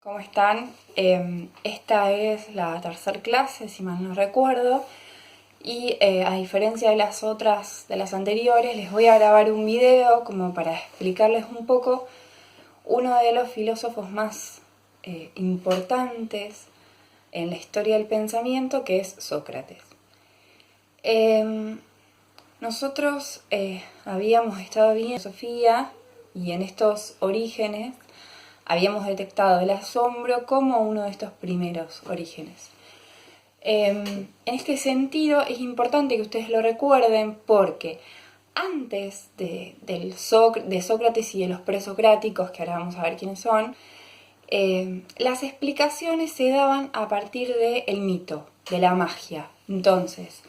¿Cómo están? Esta es la tercera clase, si mal no recuerdo, y a diferencia de las otras, de las anteriores, les voy a grabar un video como para explicarles un poco uno de los filósofos más importantes en la historia del pensamiento, que es Sócrates. Nosotros habíamos estado viendo filosofía y en estos orígenes habíamos detectado el asombro como uno de estos primeros orígenes. En este sentido es importante que ustedes lo recuerden porque antes de Sócrates y de los presocráticos, que ahora vamos a ver quiénes son, las explicaciones se daban a partir del mito, de la magia. Entonces,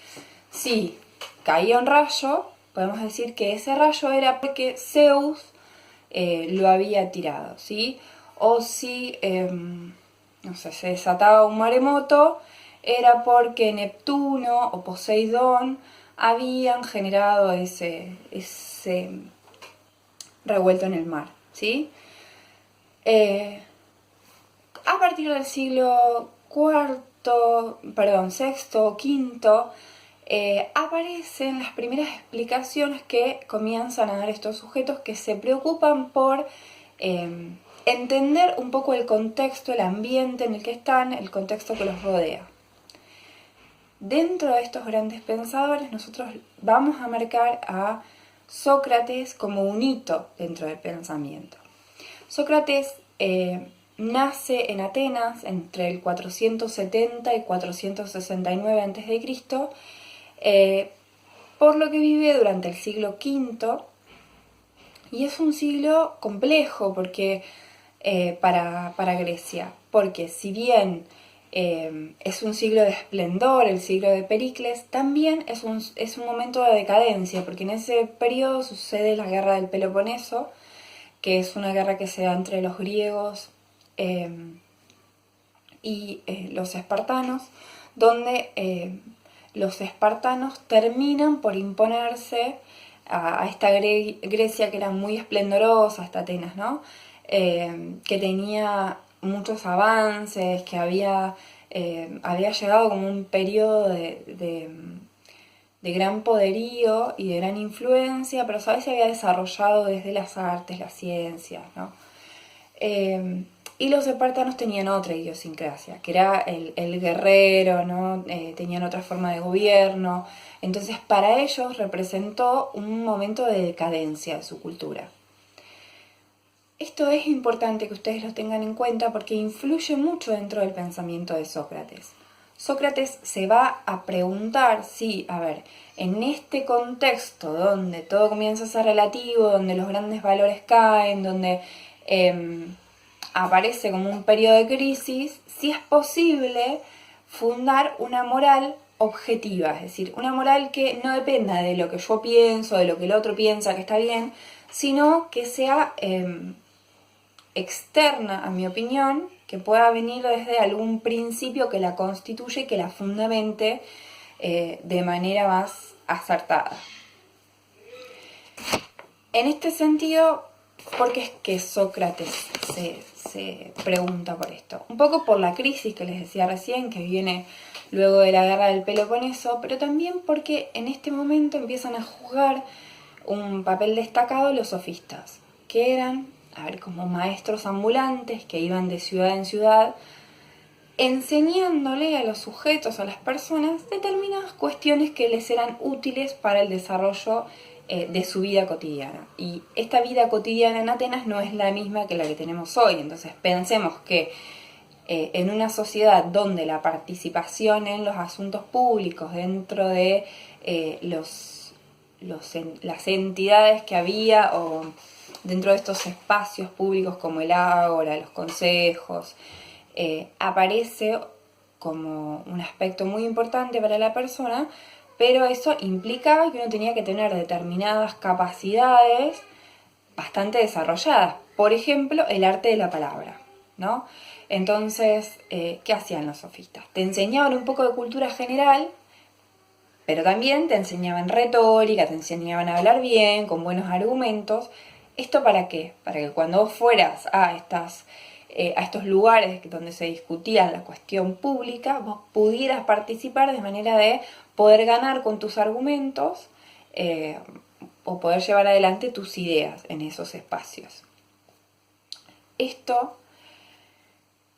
si caía un rayo, podemos decir que ese rayo era porque Zeus lo había tirado, ¿sí? O si, no sé, se desataba un maremoto, era porque Neptuno o Poseidón habían generado ese revuelto en el mar, ¿sí? A partir del siglo sexto o quinto, aparecen las primeras explicaciones que comienzan a dar estos sujetos que se preocupan por entender un poco el contexto, el ambiente en el que están, el contexto que los rodea. Dentro de estos grandes pensadores, nosotros vamos a marcar a Sócrates como un hito dentro del pensamiento. Sócrates nace en Atenas entre el 470 y 469 a.C., por lo que vive durante el siglo V, y es un siglo complejo porque, para Grecia, porque si bien es un siglo de esplendor, el siglo de Pericles, también es un momento de decadencia, porque en ese periodo sucede la guerra del Peloponeso, que es una guerra que se da entre los griegos y los espartanos, donde los espartanos terminan por imponerse a esta Grecia que era muy esplendorosa, esta Atenas, ¿no? Que tenía muchos avances, que había llegado como un periodo de gran poderío y de gran influencia, pero a veces se había desarrollado desde las artes, las ciencias, ¿no? Y los espartanos tenían otra idiosincrasia, que era el guerrero, ¿no? Tenían otra forma de gobierno. Entonces, para ellos representó un momento de decadencia de su cultura. Esto es importante que ustedes lo tengan en cuenta porque influye mucho dentro del pensamiento de Sócrates. Sócrates se va a preguntar si, en este contexto donde todo comienza a ser relativo, donde los grandes valores caen, donde aparece como un periodo de crisis, si es posible fundar una moral objetiva, es decir, una moral que no dependa de lo que yo pienso, de lo que el otro piensa que está bien, sino que sea externa a mi opinión, que pueda venir desde algún principio que la constituye y que la fundamente de manera más acertada. En este sentido, ¿por qué es que Sócrates se pregunta por esto? Un poco por la crisis que les decía recién, que viene luego de la guerra del Peloponeso, pero también porque en este momento empiezan a jugar un papel destacado los sofistas, que eran, como maestros ambulantes que iban de ciudad en ciudad, enseñándole a los sujetos, a las personas, determinadas cuestiones que les eran útiles para el desarrollo de su vida cotidiana. Y esta vida cotidiana en Atenas no es la misma que la que tenemos hoy. Entonces pensemos que en una sociedad donde la participación en los asuntos públicos dentro de las entidades que había o dentro de estos espacios públicos como el ágora, los consejos, aparece como un aspecto muy importante para la persona, pero eso implicaba que uno tenía que tener determinadas capacidades bastante desarrolladas. Por ejemplo, el arte de la palabra, ¿no? Entonces, ¿qué hacían los sofistas? Te enseñaban un poco de cultura general, pero también te enseñaban retórica, te enseñaban a hablar bien, con buenos argumentos. ¿Esto para qué? Para que cuando vos fueras a estas a estos lugares donde se discutía la cuestión pública, vos pudieras participar de manera de poder ganar con tus argumentos o poder llevar adelante tus ideas en esos espacios. Esto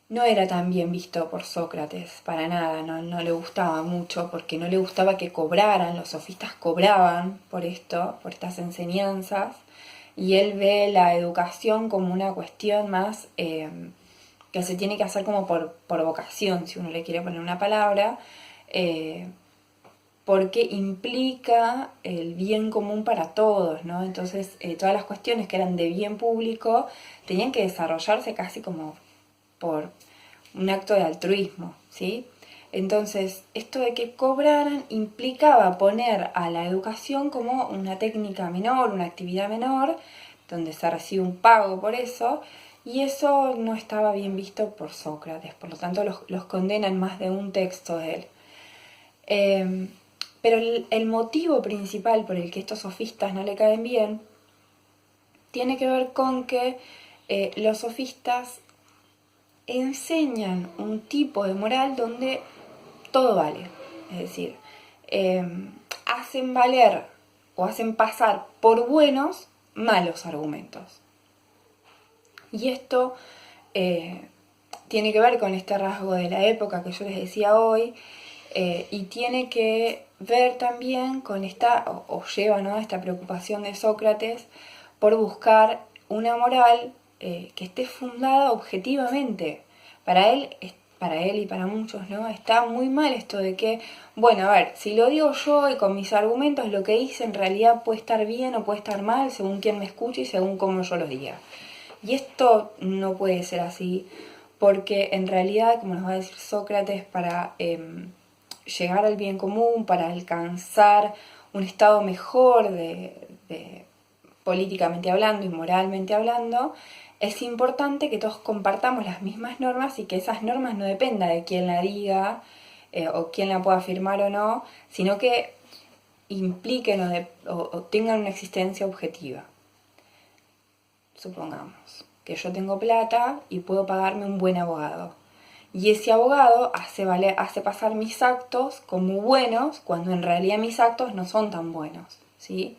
no era tan bien visto por Sócrates, para nada, no le gustaba mucho, porque no le gustaba que cobraran, los sofistas cobraban por esto, por estas enseñanzas, y él ve la educación como una cuestión más que se tiene que hacer como por vocación, si uno le quiere poner una palabra, porque implica el bien común para todos, ¿no? Entonces todas las cuestiones que eran de bien público tenían que desarrollarse casi como por un acto de altruismo, ¿sí? Entonces, esto de que cobraran implicaba poner a la educación como una técnica menor, una actividad menor, donde se recibe un pago por eso, y eso no estaba bien visto por Sócrates, por lo tanto los condena en más de un texto de él. Pero el motivo principal por el que estos sofistas no le caen bien tiene que ver con que los sofistas enseñan un tipo de moral donde todo vale. Es decir, hacen valer o hacen pasar por buenos malos argumentos. Y esto tiene que ver con este rasgo de la época que yo les decía hoy, y tiene que ver también con esta, o lleva, ¿no?, esta preocupación de Sócrates por buscar una moral que esté fundada objetivamente. Para él y para muchos, ¿no?, está muy mal esto de que, bueno, a ver, si lo digo yo y con mis argumentos, lo que hice en realidad puede estar bien o puede estar mal según quien me escuche y según cómo yo lo diga. Y esto no puede ser así, porque en realidad, como nos va a decir Sócrates, para llegar al bien común, para alcanzar un estado mejor de políticamente hablando y moralmente hablando, es importante que todos compartamos las mismas normas y que esas normas no dependan de quién la diga o quién la pueda afirmar o no, sino que impliquen o tengan una existencia objetiva. Supongamos que yo tengo plata y puedo pagarme un buen abogado. Y ese abogado hace pasar mis actos como buenos cuando en realidad mis actos no son tan buenos, ¿sí?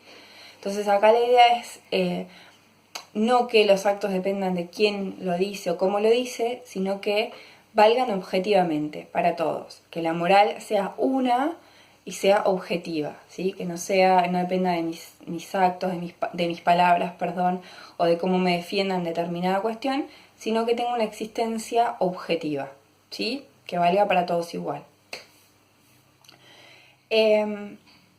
Entonces acá la idea es no que los actos dependan de quién lo dice o cómo lo dice, sino que valgan objetivamente para todos. Que la moral sea una y sea objetiva, ¿sí? Que no dependa de mis actos, de mis palabras, perdón, o de cómo me defiendan determinada cuestión, sino que tenga una existencia objetiva, ¿sí? Que valga para todos igual.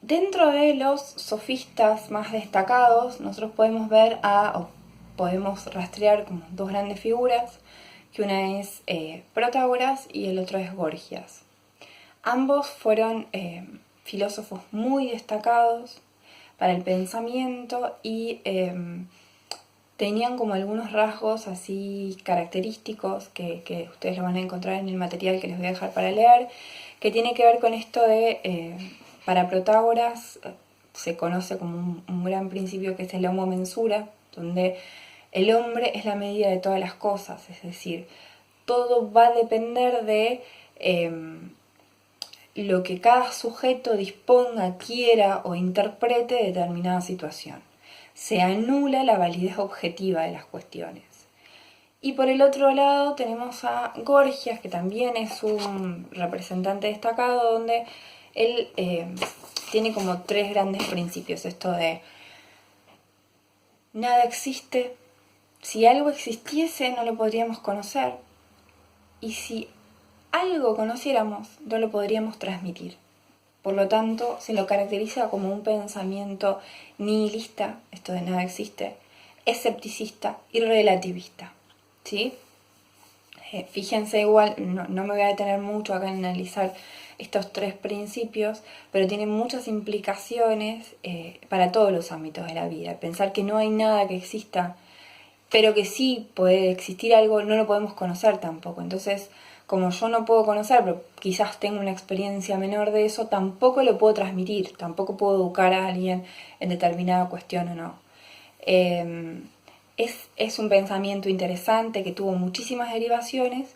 Dentro de los sofistas más destacados, nosotros podemos ver podemos rastrear como dos grandes figuras, que una es Protágoras y el otro es Gorgias. Ambos fueron filósofos muy destacados para el pensamiento y tenían como algunos rasgos así característicos que ustedes lo van a encontrar en el material que les voy a dejar para leer, que tiene que ver con esto de, para Protágoras se conoce como un gran principio que es el homo mensura, donde el hombre es la medida de todas las cosas, es decir, todo va a depender de lo que cada sujeto disponga, quiera o interprete de determinada situación. Se anula la validez objetiva de las cuestiones. Y por el otro lado tenemos a Gorgias, que también es un representante destacado, donde él tiene como tres grandes principios. Esto de nada existe, si algo existiese no lo podríamos conocer, y si algo conociéramos no lo podríamos transmitir. Por lo tanto, se lo caracteriza como un pensamiento nihilista, esto de nada existe, escepticista y relativista, ¿sí? Fíjense igual, no me voy a detener mucho acá en analizar estos tres principios, pero tienen muchas implicaciones para todos los ámbitos de la vida. Pensar que no hay nada que exista, pero que sí puede existir algo, no lo podemos conocer tampoco. Entonces, como yo no puedo conocer, pero quizás tengo una experiencia menor de eso, tampoco lo puedo transmitir, tampoco puedo educar a alguien en determinada cuestión o no. Es un pensamiento interesante que tuvo muchísimas derivaciones,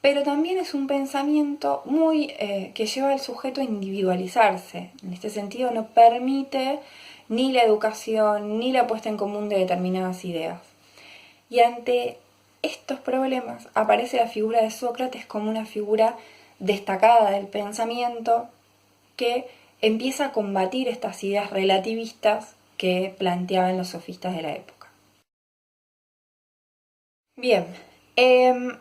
pero también es un pensamiento muy que lleva al sujeto a individualizarse. En este sentido no permite ni la educación ni la puesta en común de determinadas ideas. Y ante estos problemas aparece la figura de Sócrates como una figura destacada del pensamiento que empieza a combatir estas ideas relativistas que planteaban los sofistas de la época. Bien,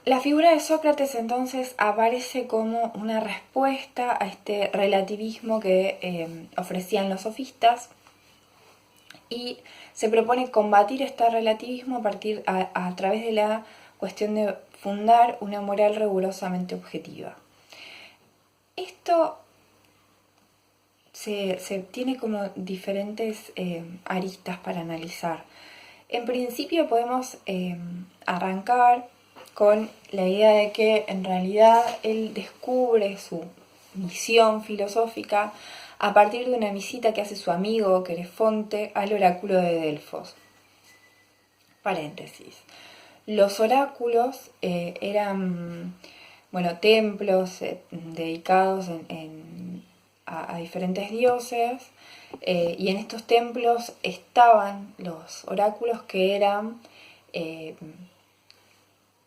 la figura de Sócrates entonces aparece como una respuesta a este relativismo que ofrecían los sofistas y se propone combatir este relativismo a través de la cuestión de fundar una moral rigurosamente objetiva. Esto se tiene como diferentes aristas para analizar. En principio podemos arrancar con la idea de que en realidad él descubre su misión filosófica a partir de una visita que hace su amigo Querefonte al oráculo de Delfos. Paréntesis. Los oráculos eran templos dedicados a diferentes dioses, y en estos templos estaban los oráculos que eran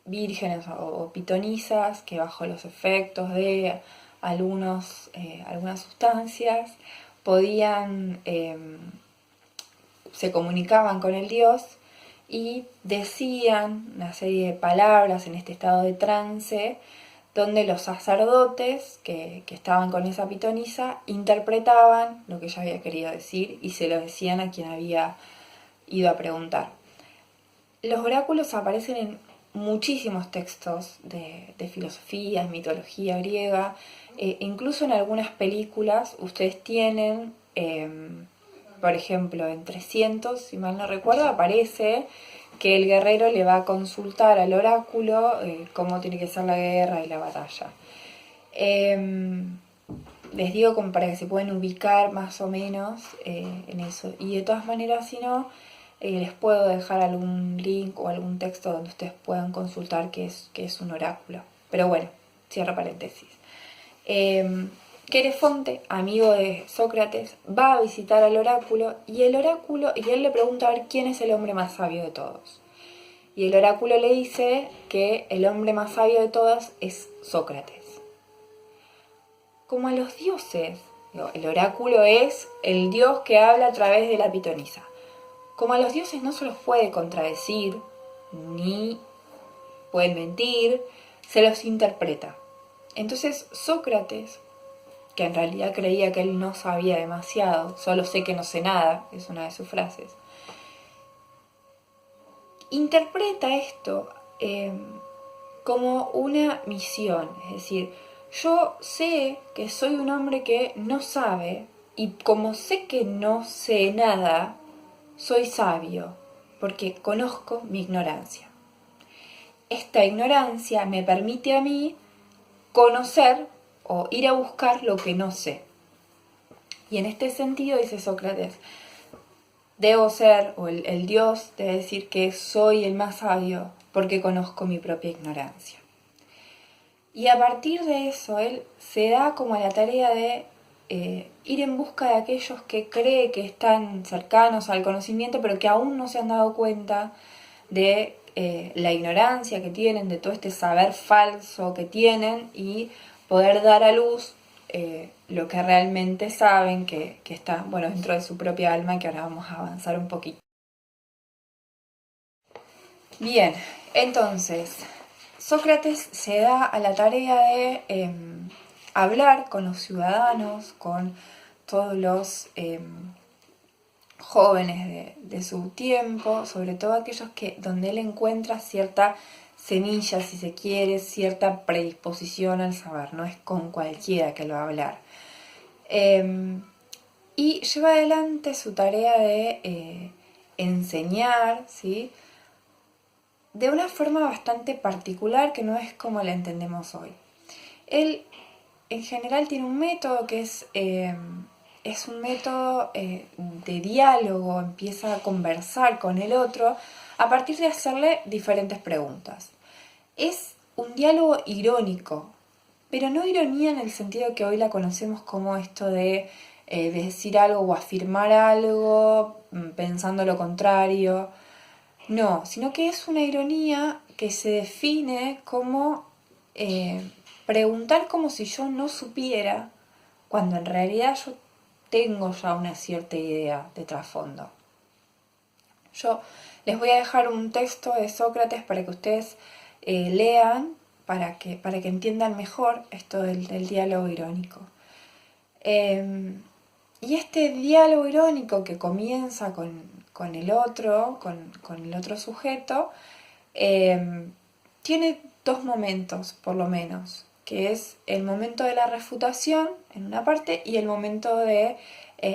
vírgenes o pitonisas que bajo los efectos de algunas sustancias se comunicaban con el dios y decían una serie de palabras en este estado de trance, donde los sacerdotes que estaban con esa pitonisa interpretaban lo que ella había querido decir y se lo decían a quien había ido a preguntar. Los oráculos aparecen en muchísimos textos de filosofía, mitología griega, incluso en algunas películas ustedes tienen, por ejemplo, en 300, si mal no recuerdo, aparece que el guerrero le va a consultar al oráculo cómo tiene que ser la guerra y la batalla. Les digo como para que se puedan ubicar más o menos en eso. Y de todas maneras, si no, les puedo dejar algún link o algún texto donde ustedes puedan consultar qué es un oráculo. Pero bueno, cierro paréntesis. Querefonte, amigo de Sócrates, va a visitar al oráculo y él le pregunta a ver quién es el hombre más sabio de todos. Y el oráculo le dice que el hombre más sabio de todos es Sócrates. Como a los dioses, el oráculo es el dios que habla a través de la pitonisa. Como a los dioses no se los puede contradecir, ni pueden mentir, se los interpreta. Entonces Sócrates, que en realidad creía que él no sabía demasiado, solo sé que no sé nada, es una de sus frases, interpreta esto como una misión, es decir, yo sé que soy un hombre que no sabe, y como sé que no sé nada, soy sabio, porque conozco mi ignorancia. Esta ignorancia me permite a mí conocer o ir a buscar lo que no sé. Y en este sentido, dice Sócrates, debo ser, o el dios debe decir que soy el más sabio porque conozco mi propia ignorancia. Y a partir de eso, él se da como a la tarea de ir en busca de aquellos que cree que están cercanos al conocimiento, pero que aún no se han dado cuenta de la ignorancia que tienen, de todo este saber falso que tienen, y poder dar a luz lo que realmente saben, que está dentro de su propia alma, que ahora vamos a avanzar un poquito. Bien, entonces, Sócrates se da a la tarea de hablar con los ciudadanos, con todos los jóvenes de su tiempo, sobre todo aquellos donde él encuentra cierta semilla, si se quiere, cierta predisposición al saber, no es con cualquiera que lo va a hablar. Y lleva adelante su tarea de enseñar, ¿sí?, de una forma bastante particular, que no es como la entendemos hoy. Él en general tiene un método que es es un método de diálogo, empieza a conversar con el otro a partir de hacerle diferentes preguntas. Es un diálogo irónico, pero no ironía en el sentido que hoy la conocemos como esto de decir algo o afirmar algo pensando lo contrario. No, sino que es una ironía que se define como preguntar como si yo no supiera, cuando en realidad yo tengo ya una cierta idea de trasfondo. Yo les voy a dejar un texto de Sócrates para que ustedes lean, para que entiendan mejor esto del diálogo irónico. Y este diálogo irónico que comienza con el otro, con el otro sujeto, tiene dos momentos, por lo menos, que es el momento de la refutación en una parte y el momento de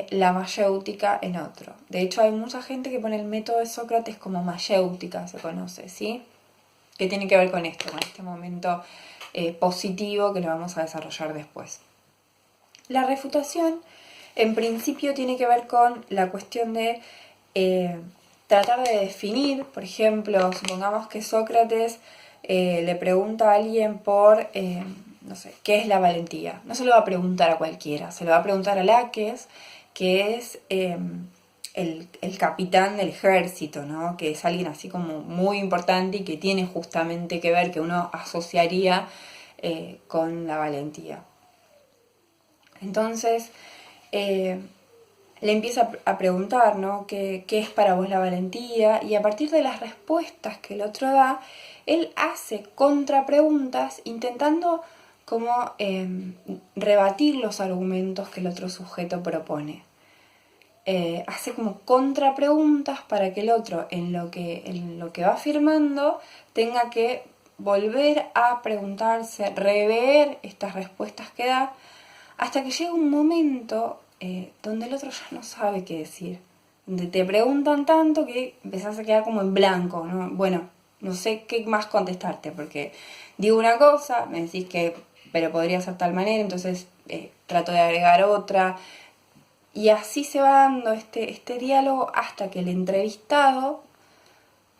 la mayéutica en otro. De hecho, hay mucha gente que pone el método de Sócrates como mayéutica, se conoce, ¿sí? Que tiene que ver con esto, con este momento positivo que lo vamos a desarrollar después. La refutación, en principio, tiene que ver con la cuestión de tratar de definir, por ejemplo, supongamos que Sócrates le pregunta a alguien por, no sé, ¿qué es la valentía? No se lo va a preguntar a cualquiera, se lo va a preguntar a Laques, que es el capitán del ejército, ¿no? Que es alguien así como muy importante y que tiene justamente que ver, que uno asociaría con la valentía. Entonces, le empieza a preguntar, ¿no? ¿Qué es para vos la valentía? Y a partir de las respuestas que el otro da, él hace contrapreguntas intentando como rebatir los argumentos que el otro sujeto propone. Hace como contrapreguntas para que el otro, en lo que va afirmando, tenga que volver a preguntarse, rever estas respuestas que da, hasta que llega un momento donde el otro ya no sabe qué decir. Donde te preguntan tanto que empezás a quedar como en blanco, ¿no? Bueno, no sé qué más contestarte, porque digo una cosa, me decís que, pero podría ser tal manera, entonces trato de agregar otra. Y así se va dando este diálogo hasta que el entrevistado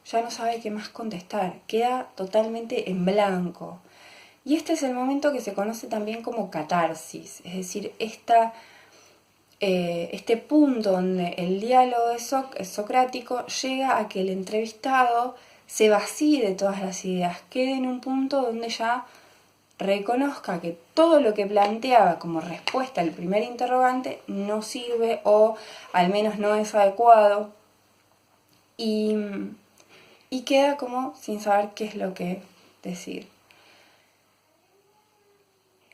ya no sabe qué más contestar, queda totalmente en blanco. Y este es el momento que se conoce también como catarsis, es decir, este punto donde el diálogo socrático llega a que el entrevistado se vacíe de todas las ideas, quede en un punto donde ya reconozca que todo lo que planteaba como respuesta al primer interrogante no sirve o al menos no es adecuado y queda como sin saber qué es lo que decir.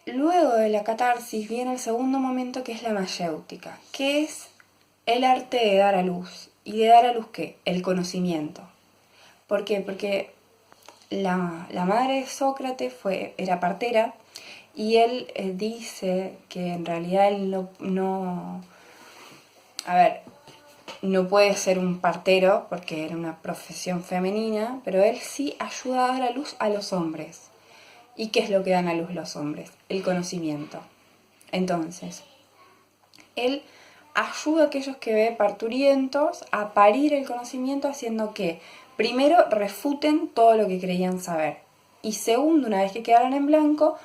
Luego de la catarsis viene el segundo momento, que es la mayéutica, que es el arte de dar a luz. ¿Y de dar a luz qué? El conocimiento. ¿Por qué? Porque la madre de Sócrates era partera y él dice que en realidad él no puede ser un partero porque era una profesión femenina, pero él sí ayuda a dar a luz a los hombres. ¿Y qué es lo que dan a luz los hombres? El conocimiento. Entonces, él ayuda a aquellos que ven parturientos a parir el conocimiento haciendo que, primero, refuten todo lo que creían saber. Y segundo, una vez que quedaron en blanco,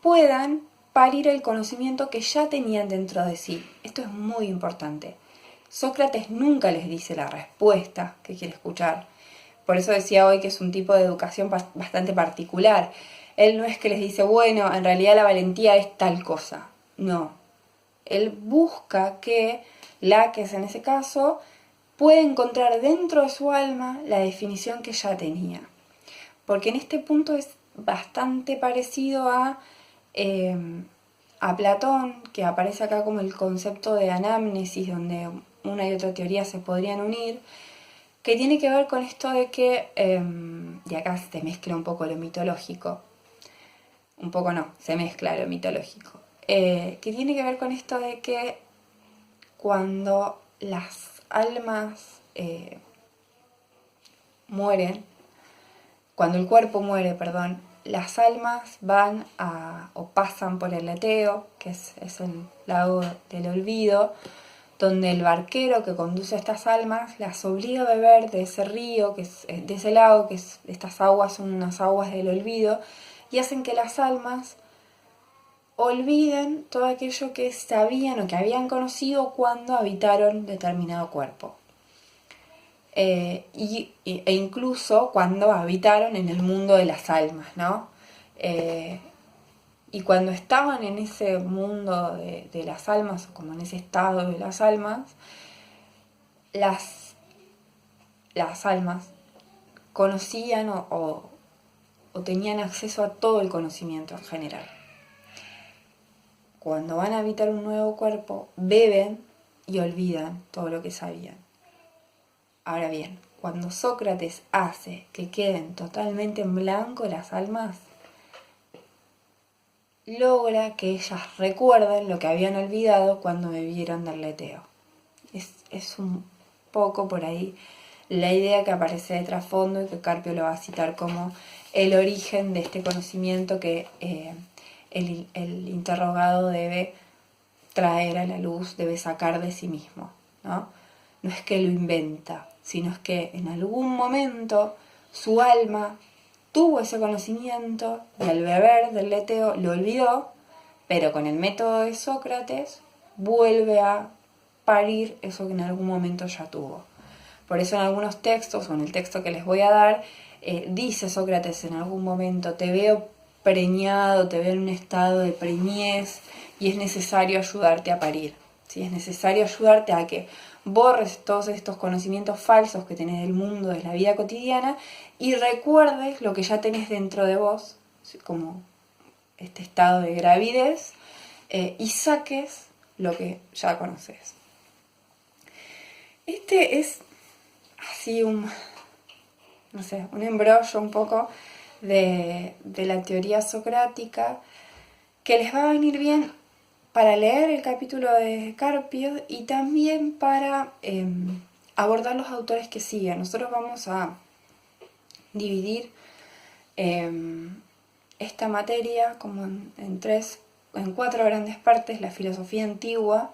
puedan parir el conocimiento que ya tenían dentro de sí. Esto es muy importante. Sócrates nunca les dice la respuesta que quiere escuchar. Por eso decía hoy que es un tipo de educación bastante particular. Él no es que les dice, bueno, en realidad la valentía es tal cosa. No. Él busca que Laques, en ese caso, pueda encontrar dentro de su alma la definición que ya tenía. Porque en este punto es bastante parecido a Platón, que aparece acá como el concepto de anamnesis, donde una y otra teoría se podrían unir, que tiene que ver con esto de que, y acá se mezcla un poco lo mitológico, un poco no, se mezcla lo mitológico, que tiene que ver con esto de que cuando las almas mueren, cuando el cuerpo muere, perdón, las almas van o pasan por el Leteo, que es el lago del olvido, donde el barquero que conduce a estas almas las obliga a beber de ese río, de ese lago, estas aguas son unas aguas del olvido, y hacen que las almas olviden todo aquello que sabían o que habían conocido cuando habitaron determinado cuerpo. E incluso cuando habitaron en el mundo de las almas, ¿no? Y cuando estaban en ese mundo de las almas, o como en ese estado de las almas, las almas conocían o tenían acceso a todo el conocimiento en general. Cuando van a habitar un nuevo cuerpo, beben y olvidan todo lo que sabían. Ahora bien, cuando Sócrates hace que queden totalmente en blanco las almas, logra que ellas recuerden lo que habían olvidado cuando bebieron del Leteo. Es un poco por ahí la idea que aparece de trasfondo y que Carpio lo va a citar como el origen de este conocimiento que el interrogado debe traer a la luz, debe sacar de sí mismo, ¿no? No es que lo inventa, sino es que en algún momento su alma tuvo ese conocimiento y al beber del Leteo lo olvidó, pero con el método de Sócrates vuelve a parir eso que en algún momento ya tuvo. Por eso en algunos textos, o en el texto que les voy a dar, dice Sócrates en algún momento: te veo preñado, te veo en un estado de preñez y es necesario ayudarte a parir. ¿Sí? Es necesario ayudarte a que borres todos estos conocimientos falsos que tenés del mundo, de la vida cotidiana, y recuerdes lo que ya tenés dentro de vos, como este estado de gravidez, y saques lo que ya conoces. Este es así un embrollo un poco de la teoría socrática que les va a venir bien para leer el capítulo de Carpio y también para abordar los autores que siguen. Nosotros vamos a dividir esta materia como en 4 grandes partes: la filosofía antigua,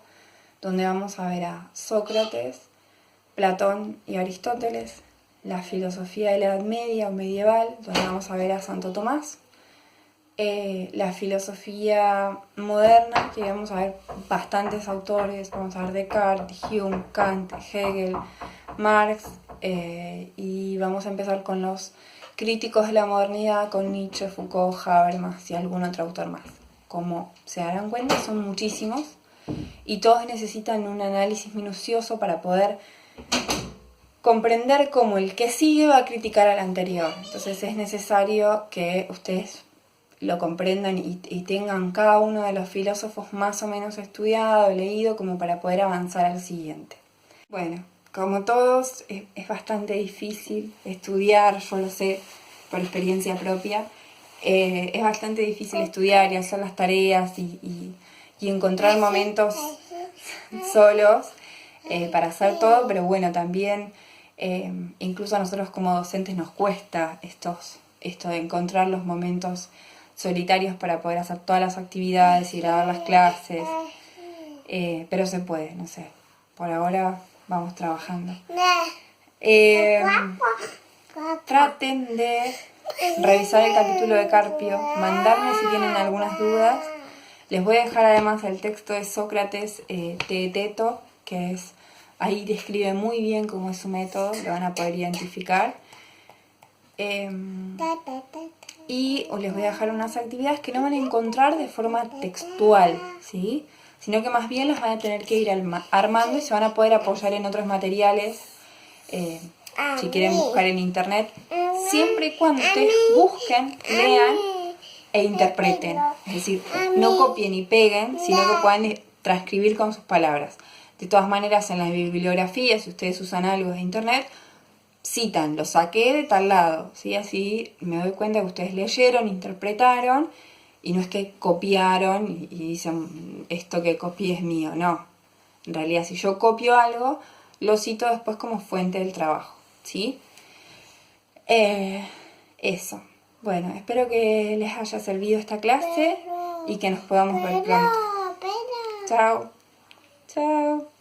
donde vamos a ver a Sócrates, Platón y Aristóteles; la filosofía de la Edad Media o medieval, donde vamos a ver a Santo Tomás; la filosofía moderna, que vamos a ver bastantes autores, vamos a ver Descartes, Hume, Kant, Hegel, Marx, y vamos a empezar con los críticos de la modernidad, con Nietzsche, Foucault, Habermas y algún otro autor más. Como se darán cuenta, son muchísimos y todos necesitan un análisis minucioso para poder comprender cómo el que sigue va a criticar al anterior. Entonces es necesario que ustedes lo comprendan y tengan cada uno de los filósofos más o menos estudiado, leído, como para poder avanzar al siguiente. Bueno, como todos, es bastante difícil estudiar, yo lo sé por experiencia propia, es bastante difícil estudiar y hacer las tareas y encontrar momentos solos para hacer todo, pero bueno, también incluso a nosotros como docentes nos cuesta esto de encontrar los momentos solitarios para poder hacer todas las actividades y grabar las clases, pero se puede, no sé, por ahora vamos trabajando. Traten de revisar el capítulo de Carpio, mandarme si tienen algunas dudas. Les voy a dejar además el texto de Sócrates, Teeteto, que es, ahí describe muy bien cómo es su método, lo van a poder identificar. Y les voy a dejar unas actividades que no van a encontrar de forma textual, ¿sí? Sino que más bien las van a tener que ir armando y se van a poder apoyar en otros materiales, si quieren buscar en internet, siempre y cuando ustedes busquen, lean e interpreten. Es decir, no copien y peguen, sino que puedan transcribir con sus palabras. De todas maneras, en la bibliografía, si ustedes usan algo de internet, citan, lo saqué de tal lado, ¿sí? Así me doy cuenta que ustedes leyeron, interpretaron, y no es que copiaron y dicen, esto que copié es mío, no. En realidad, si yo copio algo, lo cito después como fuente del trabajo, ¿sí? Eso. Bueno, espero que les haya servido esta clase y que nos podamos ver pronto. Chao. Chao.